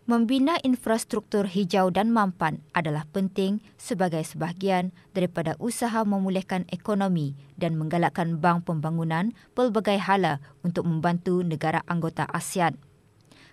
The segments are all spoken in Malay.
Membina infrastruktur hijau dan mampan adalah penting sebagai sebahagian daripada usaha memulihkan ekonomi dan menggalakkan Bank Pembangunan pelbagai hala untuk membantu negara anggota ASEAN.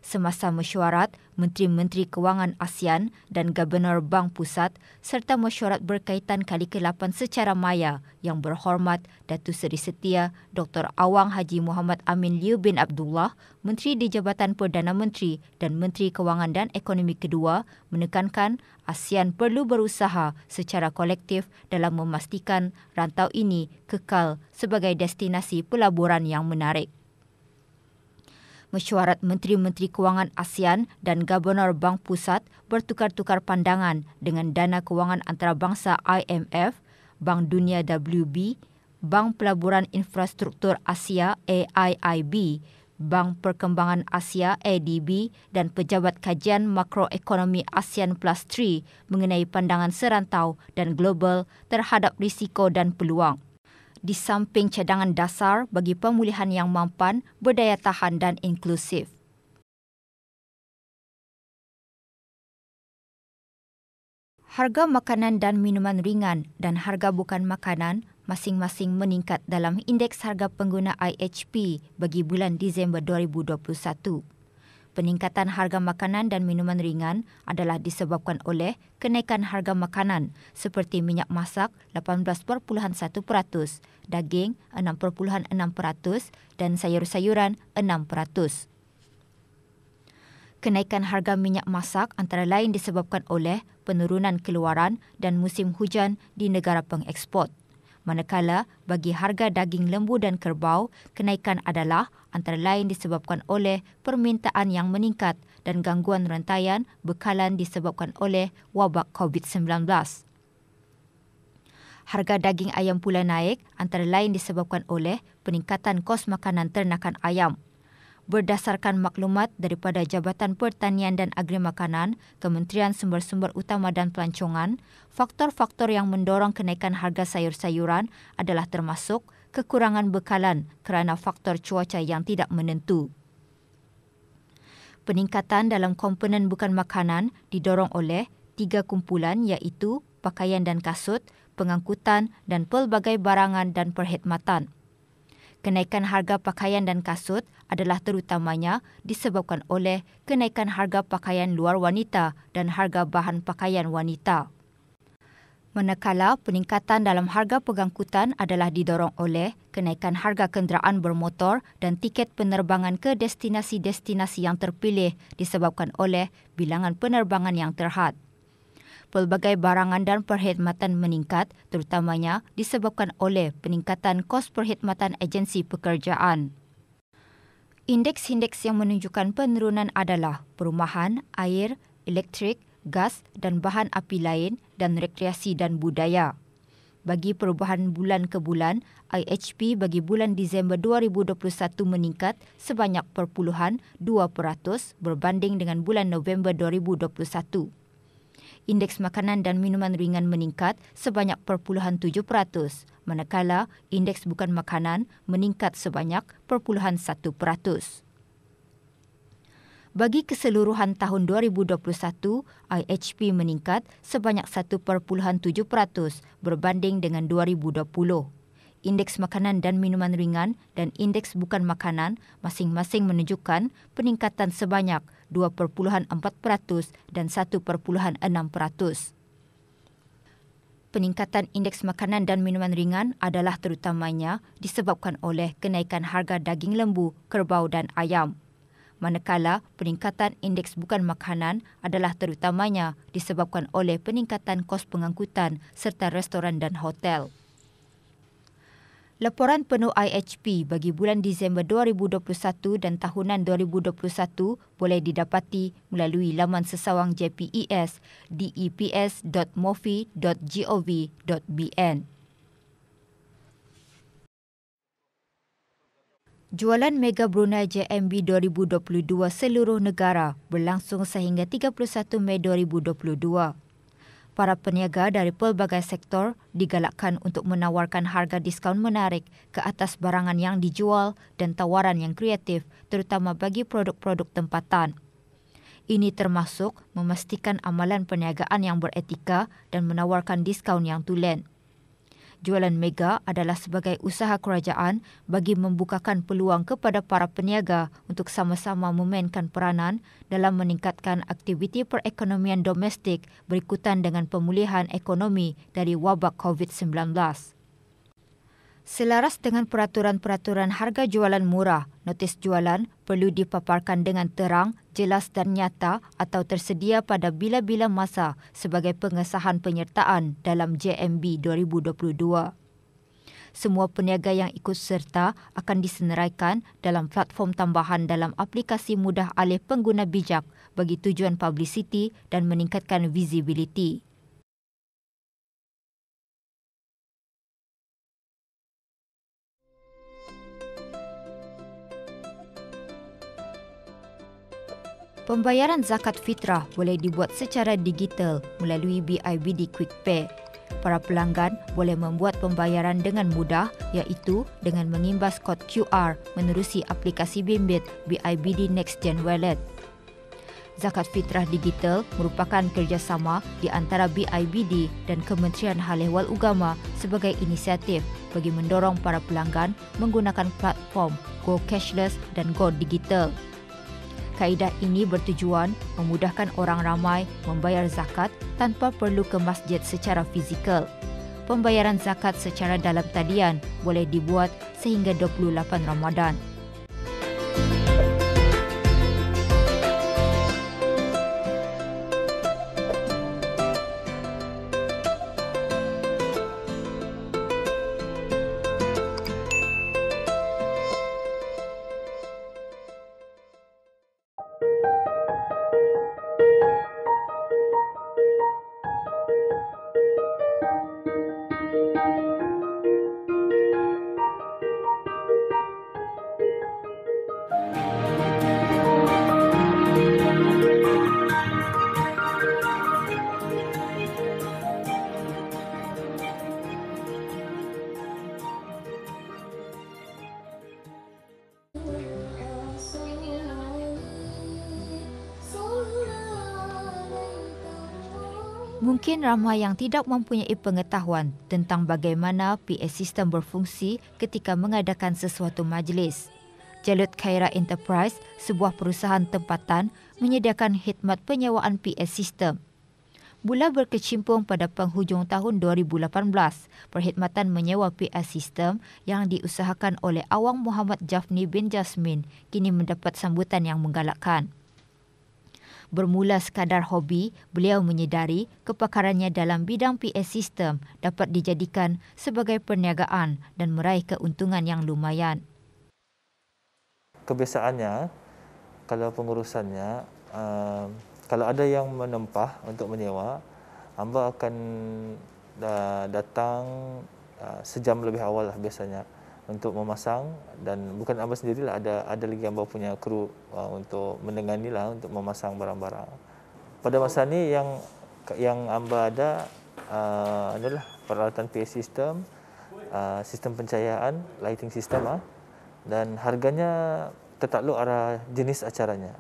Semasa mesyuarat, Menteri-Menteri Kewangan ASEAN dan Gubernur Bank Pusat serta mesyuarat berkaitan kali ke-8 secara maya yang berhormat Datuk Seri Setia Dr. Awang Haji Muhammad Amin Liu bin Abdullah, Menteri di Jabatan Perdana Menteri dan Menteri Kewangan dan Ekonomi kedua menekankan ASEAN perlu berusaha secara kolektif dalam memastikan rantau ini kekal sebagai destinasi pelaburan yang menarik. Mesyuarat Menteri-Menteri Kewangan ASEAN dan Gubernur Bank Pusat bertukar-tukar pandangan dengan Dana Kewangan Antarabangsa IMF, Bank Dunia WB, Bank Pelaburan Infrastruktur Asia AIIB, Bank Perkembangan Asia ADB dan Pejabat Kajian Makroekonomi ASEAN Plus 3 mengenai pandangan serantau dan global terhadap risiko dan peluang. Di samping cadangan dasar bagi pemulihan yang mampan, berdaya tahan dan inklusif. Harga makanan dan minuman ringan dan harga bukan makanan masing-masing meningkat dalam Indeks Harga Pengguna IHP bagi bulan Disember 2021. Peningkatan harga makanan dan minuman ringan adalah disebabkan oleh kenaikan harga makanan seperti minyak masak 18.1%, daging 6.6% dan sayur-sayuran 6%. Kenaikan harga minyak masak antara lain disebabkan oleh penurunan keluaran dan musim hujan di negara pengeksport. Manakala bagi harga daging lembu dan kerbau, kenaikan adalah antara lain disebabkan oleh permintaan yang meningkat dan gangguan rantaian bekalan disebabkan oleh wabak COVID-19. Harga daging ayam pula naik antara lain disebabkan oleh peningkatan kos makanan ternakan ayam. Berdasarkan maklumat daripada Jabatan Pertanian dan Agri Makanan, Kementerian Sumber-Sumber Utama dan Pelancongan, faktor-faktor yang mendorong kenaikan harga sayur-sayuran adalah termasuk kekurangan bekalan kerana faktor cuaca yang tidak menentu. Peningkatan dalam komponen bukan makanan didorong oleh 3 kumpulan iaitu pakaian dan kasut, pengangkutan dan pelbagai barangan dan perkhidmatan. Kenaikan harga pakaian dan kasut adalah terutamanya disebabkan oleh kenaikan harga pakaian luar wanita dan harga bahan pakaian wanita. Manakala peningkatan dalam harga pengangkutan adalah didorong oleh kenaikan harga kenderaan bermotor dan tiket penerbangan ke destinasi-destinasi yang terpilih disebabkan oleh bilangan penerbangan yang terhad. Pelbagai barangan dan perkhidmatan meningkat terutamanya disebabkan oleh peningkatan kos perkhidmatan agensi pekerjaan. Indeks-indeks yang menunjukkan penurunan adalah perumahan, air, elektrik, gas dan bahan api lain dan rekreasi dan budaya. Bagi perubahan bulan ke bulan, IHP bagi bulan Disember 2021 meningkat sebanyak 0.2% berbanding dengan bulan November 2021. Indeks makanan dan minuman ringan meningkat sebanyak 0.7%, manakala indeks bukan makanan meningkat sebanyak 0.1%. Bagi keseluruhan tahun 2021, IHP meningkat sebanyak 1.7% berbanding dengan 2020. Indeks makanan dan minuman ringan dan indeks bukan makanan masing-masing menunjukkan peningkatan sebanyak 2.4% dan 1.6%. Peningkatan indeks makanan dan minuman ringan adalah terutamanya disebabkan oleh kenaikan harga daging lembu, kerbau dan ayam. Manakala peningkatan indeks bukan makanan adalah terutamanya disebabkan oleh peningkatan kos pengangkutan serta restoran dan hotel. Laporan penuh IHP bagi bulan Disember 2021 dan tahunan 2021 boleh didapati melalui laman sesawang JPES di eps.mofi.gov.bn. Jualan Mega Brunei JMB 2022 seluruh negara berlangsung sehingga 31 Mei 2022. Para peniaga dari pelbagai sektor digalakkan untuk menawarkan harga diskaun menarik ke atas barangan yang dijual dan tawaran yang kreatif terutama bagi produk-produk tempatan. Ini termasuk memastikan amalan perniagaan yang beretika dan menawarkan diskaun yang tulen. Jualan mega adalah sebagai usaha kerajaan bagi membukakan peluang kepada para peniaga untuk sama-sama memainkan peranan dalam meningkatkan aktiviti perekonomian domestik berikutan dengan pemulihan ekonomi dari wabak COVID-19. Selaras dengan peraturan-peraturan harga jualan murah, notis jualan perlu dipaparkan dengan terang, jelas dan nyata atau tersedia pada bila-bila masa sebagai pengesahan penyertaan dalam JMB 2022. Semua peniaga yang ikut serta akan disenaraikan dalam platform tambahan dalam aplikasi mudah alih pengguna bijak bagi tujuan publicity dan meningkatkan visibility. Pembayaran zakat fitrah boleh dibuat secara digital melalui BIBD QuickPay. Para pelanggan boleh membuat pembayaran dengan mudah iaitu dengan mengimbas kod QR menerusi aplikasi bimbit BIBD NextGen Wallet. Zakat fitrah digital merupakan kerjasama di antara BIBD dan Kementerian Hal Ehwal Ugama sebagai inisiatif bagi mendorong para pelanggan menggunakan platform Go Cashless dan Go Digital. Kaedah ini bertujuan memudahkan orang ramai membayar zakat tanpa perlu ke masjid secara fizikal. Pembayaran zakat secara dalam talian boleh dibuat sehingga 28 Ramadan. Mungkin ramai yang tidak mempunyai pengetahuan tentang bagaimana PS sistem berfungsi ketika mengadakan sesuatu majlis. Jalut Khaira Enterprise, sebuah perusahaan tempatan, menyediakan khidmat penyewaan PS sistem. Mula berkecimpung pada penghujung tahun 2018, perkhidmatan menyewa PS sistem yang diusahakan oleh Awang Muhammad Jafni bin Jasmin kini mendapat sambutan yang menggalakkan. Bermula sekadar hobi, beliau menyedari kepakarannya dalam bidang PS sistem dapat dijadikan sebagai perniagaan dan meraih keuntungan yang lumayan. Kebiasaannya, kalau pengurusannya, kalau ada yang menempah untuk menyewa, hamba akan datang sejam lebih awal lah biasanya untuk memasang, dan bukan hamba sendirilah, ada lagi hamba punya kru untuk menengani lah untuk memasang barang-barang. Pada masa ni yang hamba ada adalah peralatan PS system, sistem pencahayaan, lighting system, dan harganya tertakluk arah jenis acaranya.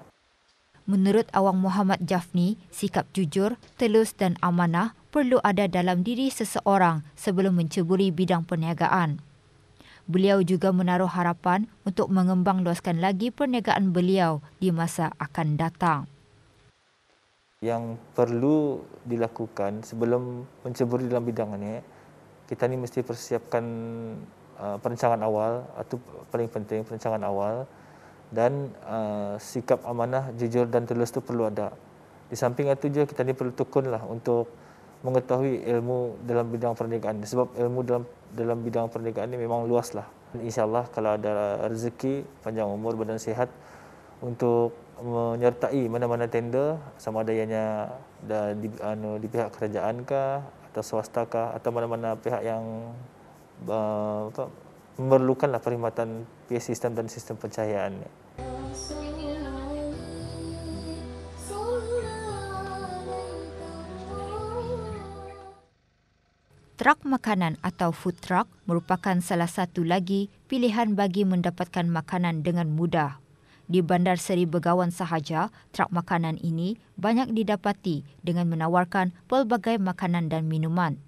Menurut Awang Muhammad Jafni, sikap jujur, telus dan amanah perlu ada dalam diri seseorang sebelum menceburi bidang perniagaan. Beliau juga menaruh harapan untuk mengembang luaskan lagi perniagaan beliau di masa akan datang. Yang perlu dilakukan sebelum menceburi dalam bidang ini, kita ni mesti persiapkan perancangan awal, atau paling penting perancangan awal, dan sikap amanah, jujur dan telus itu perlu ada. Di samping itu juga kita ni perlu tekunlah untuk mengetahui ilmu dalam bidang perniagaan, sebab ilmu dalam bidang perniagaan ini memang luaslah. InsyaAllah kalau ada rezeki, panjang umur, badan sihat untuk menyertai mana-mana tender, sama ada ianya di pihak kerajaan kah atau swasta kah, atau mana-mana pihak yang memerlukanlah perkhidmatan PS sistem dan sistem pencahayaan. Trak makanan atau food truck merupakan salah satu lagi pilihan bagi mendapatkan makanan dengan mudah. Di Bandar Seri Begawan sahaja, truk makanan ini banyak didapati dengan menawarkan pelbagai makanan dan minuman.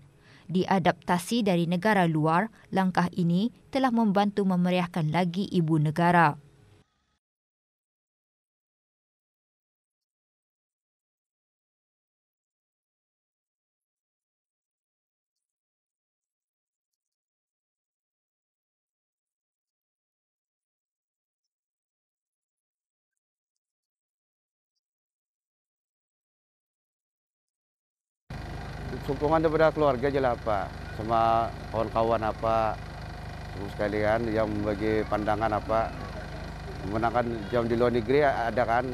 Diadaptasi dari negara luar, langkah ini telah membantu memeriahkan lagi ibu negara. Sokongan daripada keluarga je lah Pak, sama kawan-kawan apa, semua sekalian yang bagi pandangan apa, menangkan jam di luar negeri ada kan,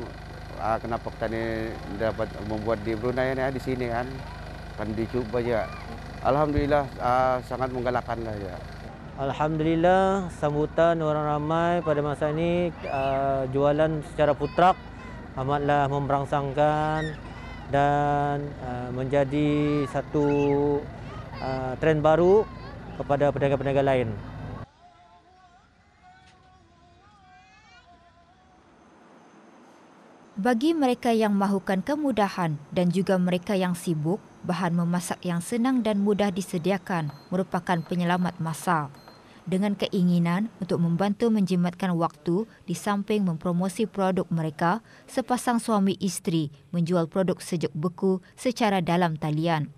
kenapa kita ni dapat membuat di Brunei ni di sini kan dicuba je. Alhamdulillah sangat menggalakkan lah ya. Alhamdulillah sambutan orang ramai pada masa ini jualan secara food truck amatlah memberangsangkan dan menjadi satu trend baru kepada pedagang-pedagang lain. Bagi mereka yang mahukan kemudahan dan juga mereka yang sibuk, bahan memasak yang senang dan mudah disediakan merupakan penyelamat masa. Dengan keinginan untuk membantu menjimatkan waktu di samping mempromosi produk mereka, sepasang suami isteri menjual produk sejuk beku secara dalam talian.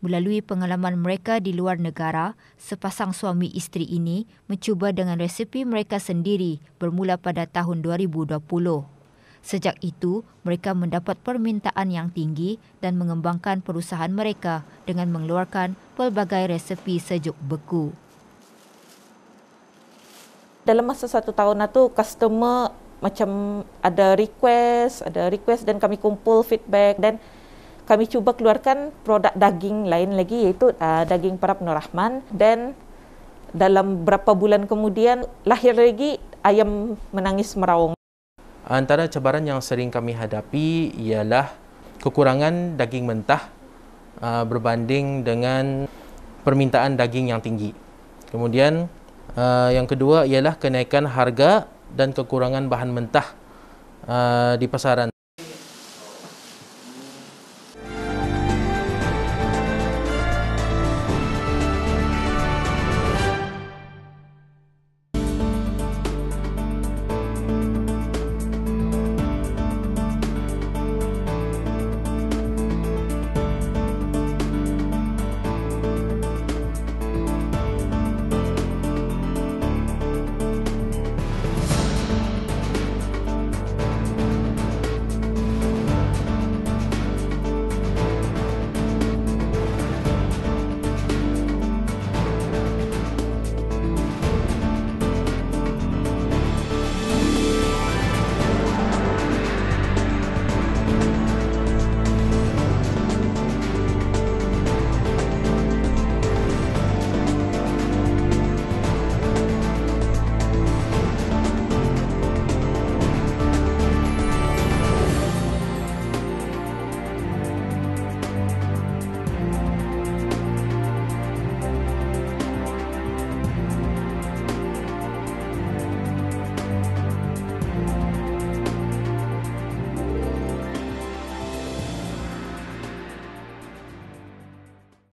Melalui pengalaman mereka di luar negara, sepasang suami isteri ini mencuba dengan resepi mereka sendiri bermula pada tahun 2020. Sejak itu, mereka mendapat permintaan yang tinggi dan mengembangkan perusahaan mereka dengan mengeluarkan pelbagai resepi sejuk beku. Dalam masa 1 tahun itu, customer macam ada request dan kami kumpul feedback dan kami cuba keluarkan produk daging lain lagi iaitu daging Parap Nur Rahman, dan dalam berapa bulan kemudian lahir lagi ayam menangis meraung. Antara cabaran yang sering kami hadapi ialah kekurangan daging mentah berbanding dengan permintaan daging yang tinggi. Kemudian yang kedua ialah kenaikan harga dan kekurangan bahan mentah di pasaran.